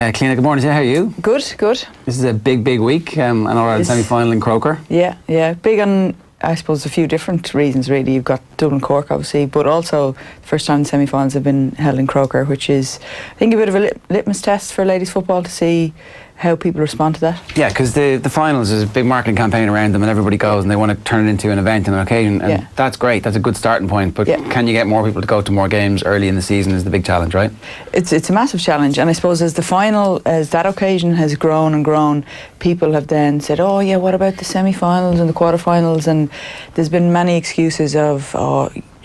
Cliodhna, good morning. How are you? Good, good. This is a big week. An All-Ireland semi-final in Croker. Yeah. Big on, I suppose, a few different reasons, really. You've got Dublin, Cork, obviously, but also the first time the semi-finals have been held in Croker, which is, I think, a bit of a litmus test for ladies football to see how people respond to that. Yeah, because the finals is a big marketing campaign around them and everybody goes and they want to turn it into an event and an occasion, and that's great. That's a good starting point, but can you get more people to go to more games early in the season is the big challenge, right? It's a massive challenge, and I suppose as that occasion has grown and grown, people have then said, oh yeah, what about the semi-finals and the quarter-finals? And there's been many excuses of,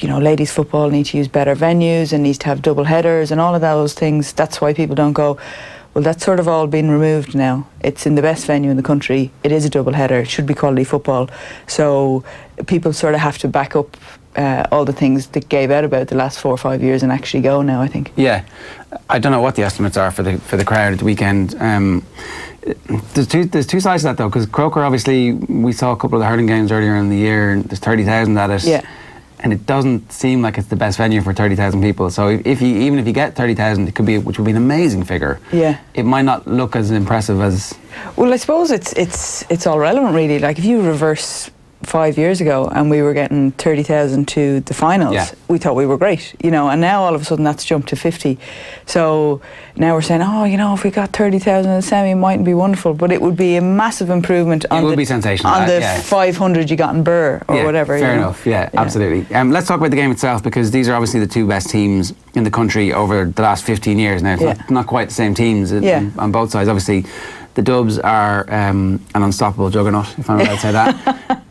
ladies football need to use better venues and needs to have double headers and all of those things. That's why people don't go. Well, that's sort of all been removed now. It's in the best venue in the country. It is a double header. It should be quality football. So people sort of have to back up all the things that gave out about the last 4 or 5 years and actually go now, I think. Yeah. I don't know what the estimates are for the crowd at the weekend. There's two sides to that, though, because Croker, obviously, we saw a couple of the hurling games earlier in the year, and there's 30,000 at it. Yeah. And it doesn't seem like it's the best venue for 30,000 people. So even if you get 30,000, it could be, which would be an amazing figure. Yeah. It might not look as impressive as. Well, I suppose it's all relevant, really. Like if you reverse 5 years ago and we were getting 30,000 to the finals, we thought we were great, and now all of a sudden that's jumped to 50. So now we're saying, if we got 30,000 in the semi, it mightn't be wonderful, but it would be a massive improvement on be sensational on the 500 you got in Burr or whatever. Fair enough. Yeah, absolutely. Let's talk about the game itself, because these are obviously the two best teams in the country over the last 15 years now. It's not quite the same teams on both sides. Obviously, the Dubs are an unstoppable juggernaut, if I'm allowed to say that.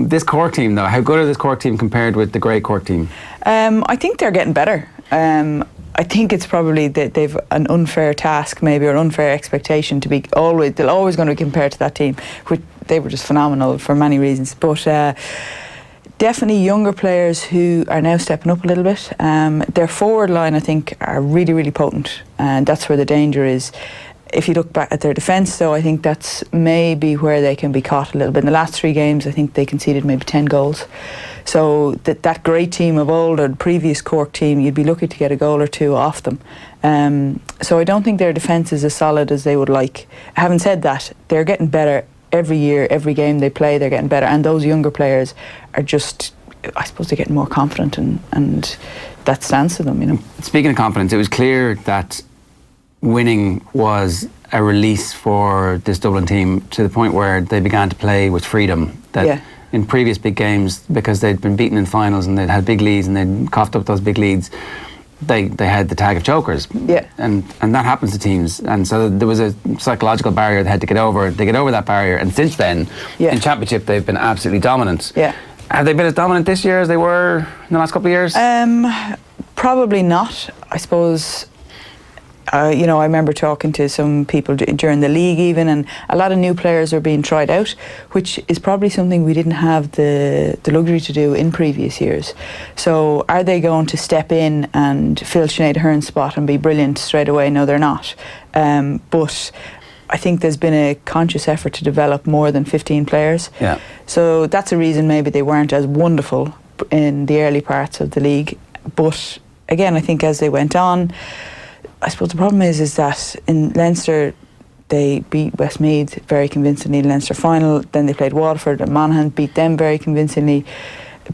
This Cork team, though, how good are this Cork team compared with the great Cork team? I think they're getting better. I think it's probably that they've an unfair task, maybe, or unfair expectation to be they're always going to be compared to that team, which they were just phenomenal for many reasons. But definitely younger players who are now stepping up a little bit. Their forward line, I think, are really, really potent, and that's where the danger is. If you look back at their defence, though, I think that's maybe where they can be caught a little bit. In the last 3 games, I think they conceded maybe 10 goals. So that great team of old, or the previous Cork team, you'd be lucky to get a goal or 2 off them. So I don't think their defence is as solid as they would like. Having said that, they're getting better every year, every game they play, they're getting better. And those younger players are just, I suppose, they're getting more confident, and that stands to them, Speaking of confidence, it was clear that winning was a release for this Dublin team, to the point where they began to play with freedom. That in previous big games, because they'd been beaten in finals and they'd had big leads and they'd coughed up those big leads, they had the tag of chokers. And that happens to teams. And so there was a psychological barrier they had to get over. They get over that barrier, and since then, in Championship, they've been absolutely dominant. Have they been as dominant this year as they were in the last couple of years? Probably not, I suppose. I remember talking to some people during the league even, and a lot of new players are being tried out, which is probably something we didn't have the luxury to do in previous years. So are they going to step in and fill Sinead Ahern's spot and be brilliant straight away? No, they're not. But I think there's been a conscious effort to develop more than 15 players. So that's a reason maybe they weren't as wonderful in the early parts of the league. But again, I think as they went on, I suppose the problem is that in Leinster they beat Westmeath very convincingly in the Leinster final. Then they played Waterford, and Monaghan beat them very convincingly,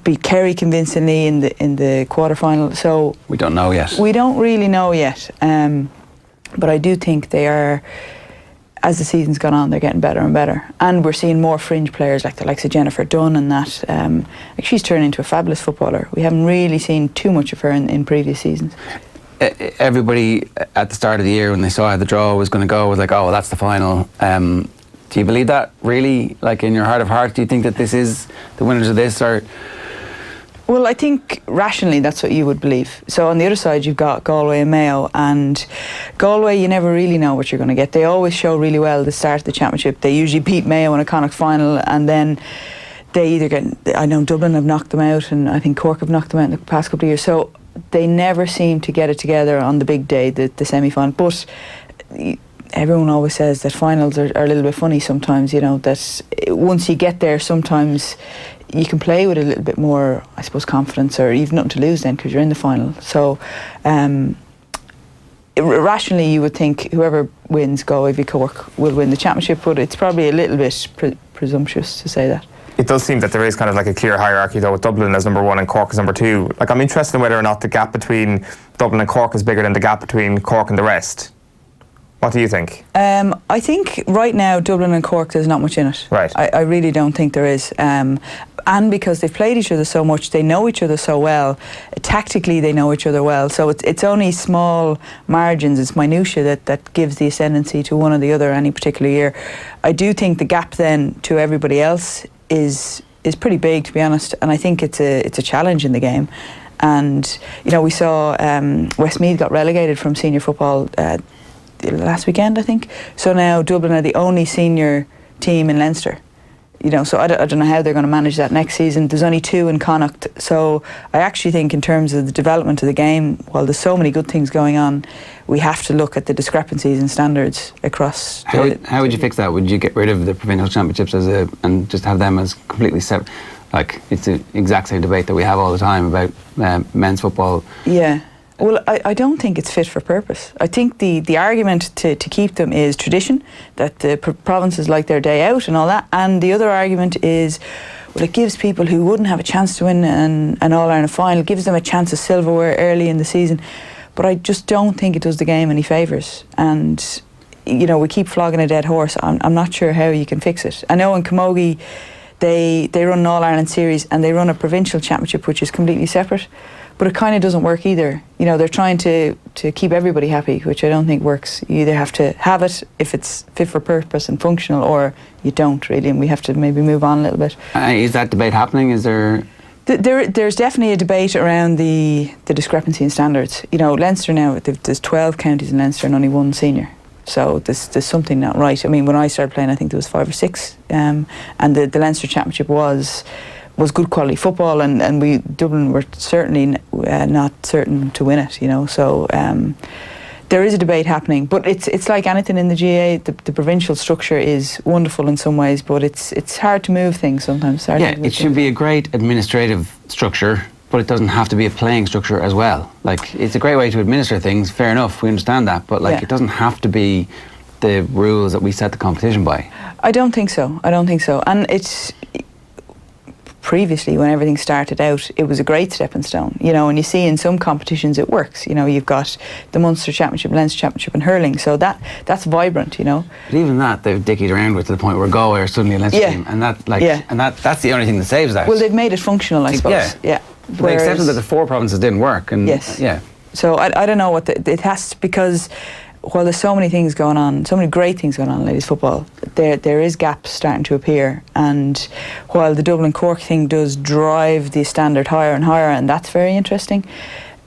beat Kerry convincingly in the quarter final. So we don't know yet. We don't really know yet. But I do think they are, as the season's gone on, they're getting better and better. And we're seeing more fringe players like the likes of Jennifer Dunn and that. She's turned into a fabulous footballer. We haven't really seen too much of her in previous seasons. Everybody at the start of the year, when they saw how the draw was going to go, was like, oh, well, that's the final. Do you believe that, really? Like, in your heart of hearts, do you think that this is the winners of this? Or? Well, I think rationally that's what you would believe. So on the other side, you've got Galway and Mayo, and Galway, you never really know what you're going to get. They always show really well at the start of the Championship. They usually beat Mayo in a Connacht final, and then they either get, I know Dublin have knocked them out, and I think Cork have knocked them out in the past couple of years. So they never seem to get it together on the big day, the semi-final. But everyone always says that finals are a little bit funny sometimes, that once you get there, sometimes you can play with a little bit more, I suppose, confidence, or you've nothing to lose then because you're in the final. So rationally you would think whoever wins Galway v Cork will win the championship, but it's probably a little bit presumptuous to say that. It does seem that there is kind of like a clear hierarchy though, with Dublin as number 1 and Cork as number 2. Like, I'm interested in whether or not the gap between Dublin and Cork is bigger than the gap between Cork and the rest. What do you think? I think right now Dublin and Cork, there's not much in it. Right. I really don't think there is. And because they've played each other so much, they know each other so well. Tactically, they know each other well. So it's only small margins, it's minutiae that gives the ascendancy to one or the other any particular year. I do think the gap then to everybody else is pretty big, to be honest. And I think it's a challenge in the game. And we saw Westmeath got relegated from senior football last weekend, I think. So now Dublin are the only senior team in Leinster. So I don't know how they're going to manage that next season. There's only 2 in Connacht. So I actually think in terms of the development of the game, while there's so many good things going on, we have to look at the discrepancies in standards across. How would you fix that? Would you get rid of the provincial championships and just have them as completely separate? Like, it's the exact same debate that we have all the time about men's football. Yeah. Well, I don't think it's fit for purpose. I think the argument to keep them is tradition, that the provinces like their day out and all that. And the other argument is, well, it gives people who wouldn't have a chance to win an All-Ireland final, gives them a chance of silverware early in the season. But I just don't think it does the game any favours. And, we keep flogging a dead horse. I'm not sure how you can fix it. I know in Camogie, they run an All-Ireland series and they run a provincial championship, which is completely separate. But it kind of doesn't work either. They're trying to keep everybody happy, which I don't think works. You either have to have it if it's fit for purpose and functional, or you don't really, and we have to maybe move on a little bit. Is that debate happening? Is there... There's definitely a debate around the discrepancy in standards. Leinster now, there's 12 counties in Leinster and only 1 senior. So there's something not right. I mean, when I started playing, I think there was 5 or 6, and the Leinster Championship was good quality football, and Dublin were certainly not certain to win it, so there is a debate happening, but it's like anything in the GAA. The provincial structure is wonderful in some ways, but it's hard to move things sometimes. It should be a great administrative structure, but it doesn't have to be a playing structure as well. Like, it's a great way to administer things, fair enough, we understand that, but it doesn't have to be the rules that we set the competition by. I don't think so, and it's... Previously, when everything started out, it was a great stepping stone, and you see in some competitions it works. You've got the Munster Championship, Leinster Championship and hurling, so that's vibrant, But even that, they've dickied around with to the point where Galway are suddenly a Leinster team, and that's the only thing that saves that. Well, they've made it functional, I suppose. Yeah. They accepted that the 4 provinces didn't work, and So I don't know what it has to, because while there's so many things going on, so many great things going on in ladies football, there is gaps starting to appear. And while the Dublin Cork thing does drive the standard higher and higher, and that's very interesting,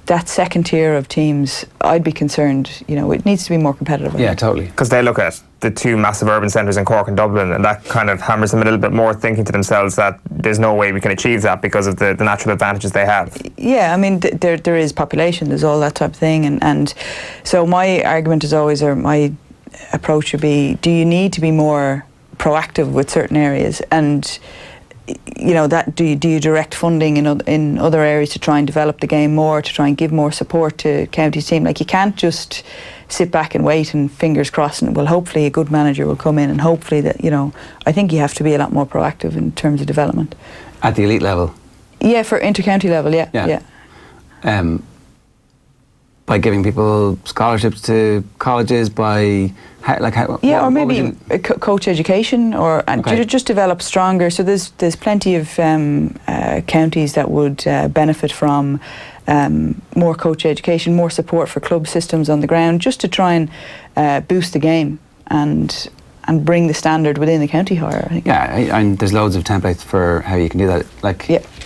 that second tier of teams, I'd be concerned, it needs to be more competitive. Yeah, totally. Because they look at the 2 massive urban centres in Cork and Dublin, and that kind of hammers them a little bit more, thinking to themselves that there's no way we can achieve that because of the natural advantages they have. Yeah, I mean, there is population, there's all that type of thing, and so my argument is always, or my approach would be, do you need to be more proactive with certain areas? And that do you direct funding in other areas to try and develop the game more, to try and give more support to county's team? Like, you can't just sit back and wait and fingers crossed and, well, hopefully a good manager will come in, and hopefully that, I think you have to be a lot more proactive in terms of development. At the elite level? Yeah, for inter-county level, yeah. By giving people scholarships to colleges, or maybe coach education, or just develop stronger. So there's plenty of counties that would benefit from more coach education, more support for club systems on the ground, just to try and boost the game and bring the standard within the county higher, I think. Yeah, and there's loads of templates for how you can do that.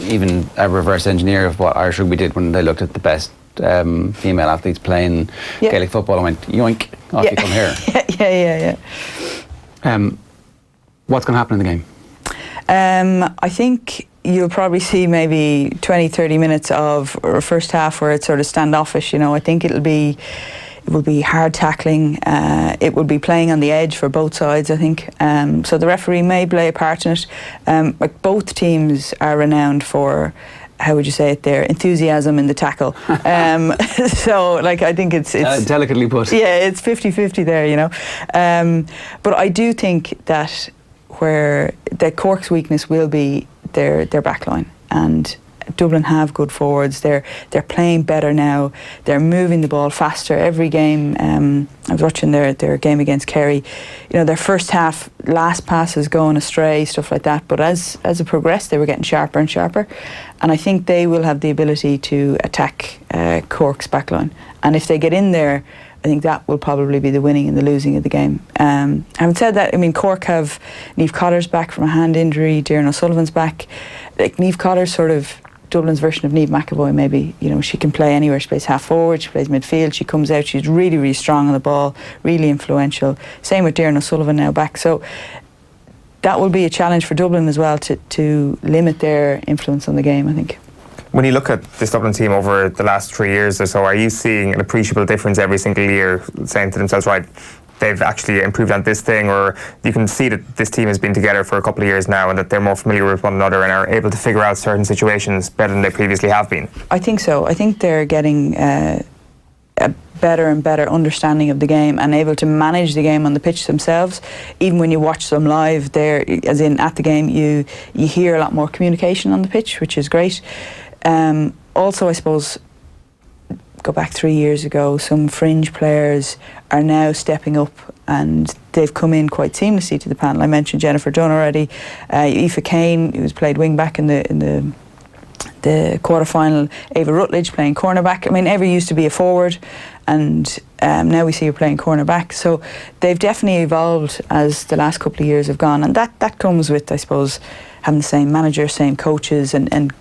Even a reverse engineer of what Irish Rugby did when they looked at the best female athletes playing Gaelic football and went, yoink, off you come here. What's going to happen in the game? I think you'll probably see maybe 20-30 minutes of a first half where it's sort of standoffish. I think it will be hard tackling. It will be playing on the edge for both sides, I think. So the referee may play a part in it. Both teams are renowned for how would you say it there, enthusiasm in the tackle. So like I think it's delicately put. Yeah, it's 50-50 there, you know. But I do think that where the Cork's weakness will be their back line, and Dublin have good forwards. They're playing better now. They're moving the ball faster every game. I was watching their game against Kerry. You know, their first half last passes going astray, stuff like that. But as it progressed, they were getting sharper and sharper. And I think they will have the ability to attack Cork's backline. And if they get in there, I think that will probably be the winning and the losing of the game. Having said that, I mean, Cork have Niamh Cotter's back from a hand injury. Doireann O'Sullivan's back. Like Niamh Cotter's sort of Dublin's version of Niamh McAvoy, maybe. You know, she can play anywhere. She plays half forward, she plays midfield, she comes out, she's really, really strong on the ball, really influential. Same with Doireann O'Sullivan now back. So that will be a challenge for Dublin as well to limit their influence on the game, I think. When you look at this Dublin team over the last 3 years or so, are you seeing an appreciable difference every single year, saying to themselves, right, they've actually improved on this thing, or you can see that this team has been together for a couple of years now and that they're more familiar with one another and are able to figure out certain situations better than they previously have been? I think so. I think they're getting a better and better understanding of the game and able to manage the game on the pitch themselves. Even when you watch them live, there, as in at the game, you hear a lot more communication on the pitch, which is great. Also, I suppose, go back 3 years ago, some fringe players are now stepping up and they've come in quite seamlessly to the panel. I mentioned Jennifer Dunn already, Aoife Kane, who's played wing back in the quarter-final, Ava Rutledge playing cornerback. I mean, Ava used to be a forward and now we see her playing cornerback. So they've definitely evolved as the last couple of years have gone, and that comes with, I suppose, having the same manager, same coaches, and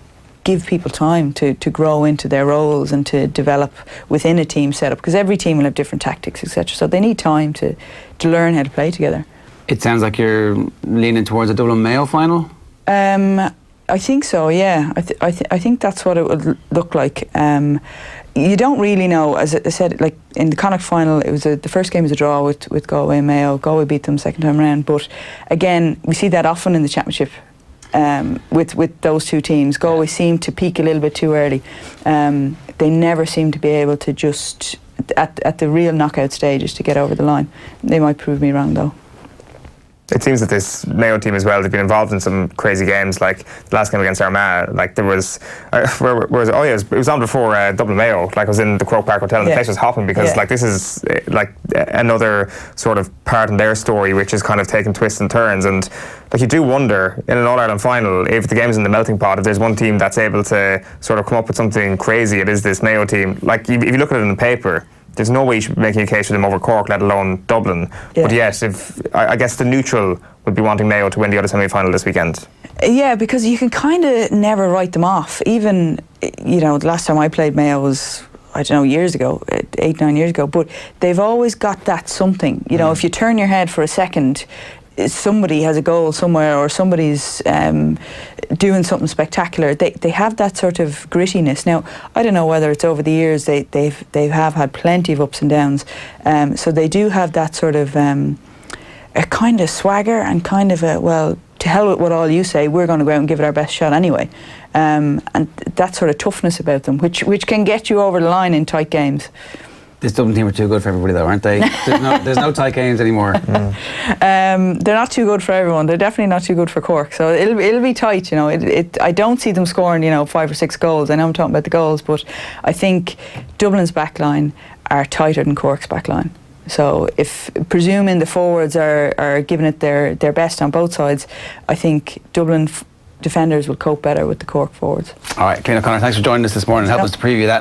give people time to grow into their roles and to develop within a team setup, because every team will have different tactics, etc. So they need time to learn how to play together. It sounds like you're leaning towards a Dublin Mayo final? I think so, yeah. I think that's what it would look like. You don't really know, as I said, like in the Connacht final, it was the first game was a draw with Galway and Mayo. Galway beat them second time around, but again, we see that often in the championship. With those two teams, Galway seem to peak a little bit too early. They never seem to be able to just at the real knockout stages to get over the line. They might prove me wrong though. It seems that this Mayo team as well, they've been involved in some crazy games, like the last game against Armagh. Like there was, it was on before Dublin Mayo. Like I was in the Croke Park hotel and the place was hopping because like this is like another sort of part in their story which is kind of taking twists and turns. And like you do wonder in an All-Ireland final, if the game's in the melting pot, if there's one team that's able to sort of come up with something crazy, it is this Mayo team. Like if you look at it in the paper, there's no way you should be making a case for them over Cork, let alone Dublin. Yeah. But yes, I guess the neutral would be wanting Mayo to win the other semi-final this weekend. Yeah, because you can kind of never write them off. Even, you know, the last time I played Mayo was, I don't know, years ago, 8-9 years ago. But they've always got that something. You know, if you turn your head for a second, somebody has a goal somewhere or somebody's doing something spectacular. They have that sort of grittiness. Now, I don't know whether it's over the years they have had plenty of ups and downs. So they do have that sort of a kind of swagger and kind of a, well, to hell with what all you say, we're going to go out and give it our best shot anyway. And that sort of toughness about them, which can get you over the line in tight games. This Dublin team are too good for everybody though, aren't they? There's no tight games anymore. They're not too good for everyone. They're definitely not too good for Cork. So it'll be tight, you know. I don't see them scoring, you know, 5 or 6 goals. I know I'm talking about the goals, but I think Dublin's backline are tighter than Cork's backline. So if presuming the forwards are giving it their best on both sides, I think Dublin defenders will cope better with the Cork forwards. All right, Cliodhna O'Connor, thanks for joining us this morning and help us to preview that.